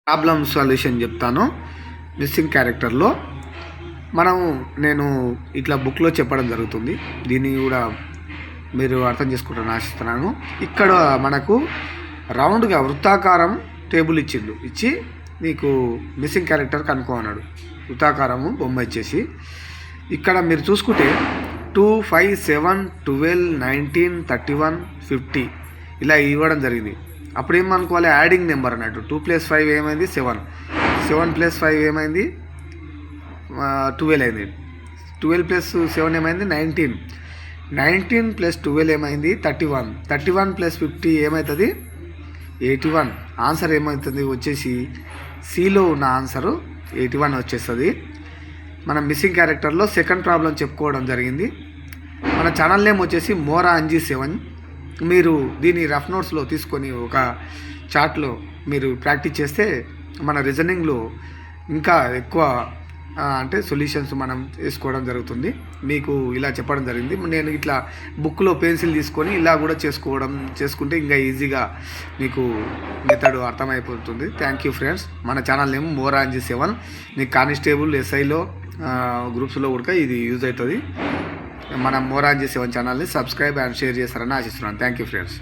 Problem solution చెప్తాను. Missing క్యారెక్టర్లో నేను ఇట్లా బుక్లో చెప్పడం జరుగుతుంది. దీన్ని కూడా మీరు అర్థం చేసుకుంటారని ఆశిస్తున్నాను. ఇక్కడ మనకు రౌండ్గా వృత్తాకారం టేబుల్ ఇచ్చి నీకు మిస్సింగ్ క్యారెక్టర్ కనుక్కో అన్నాడు. వృత్తాకారము బొమ్మ ఇచ్చేసి ఇక్కడ మీరు చూసుకుంటే 2, 5, 7, 12, 19, 31, 50 ఇలా ఇవ్వడం జరిగింది. అప్పుడు ఏమనుకోవాలి, యాడింగ్ నెంబర్ అన్నట్టు. 2 + 5 ఏమైంది 7, 7 + 5 ఏమైంది 12 అయింది. 12 + 7 ఏమైంది 19, 19 + 12 ఏమైంది 31, 31 + 50 ఏమవుతుంది 81. ఆన్సర్ ఏమవుతుంది వచ్చేసి సిలో ఉన్న ఆన్సరు 81 వచ్చేస్తుంది. మనం మిస్సింగ్ క్యారెక్టర్లో సెకండ్ ప్రాబ్లం చెప్పుకోవడం జరిగింది. మన ఛానల్ నేమ్ వచ్చేసి మోరా అంజీ 7. మీరు దీన్ని రఫ్ నోట్స్లో తీసుకొని ఒక చార్ట్లో మీరు ప్రాక్టీస్ చేస్తే మన రీజనింగ్లో ఇంకా ఎక్కువ అంటే సొల్యూషన్స్ మనం వేసుకోవడం జరుగుతుంది. మీకు ఇలా చెప్పడం జరిగింది. నేను ఇట్లా బుక్లో పెన్సిల్ తీసుకొని ఇలా కూడా చేసుకుంటే ఇంకా ఈజీగా మీకు మెథడ్ అర్థమైపోతుంది. Thank you friends. మన ఛానల్ నేమ్ మోరా అంజీ 7. మీకు కానిస్టేబుల్, ఎస్ఐలో, గ్రూప్స్లో కూడా ఇది యూజ్ అవుతుంది. మన మోరా అంజీ 7 ఛానల్ని సబ్స్క్రైబ్ అండ్ షేర్ చేస్తారని ఆశిస్తున్నాను. Thank you friends.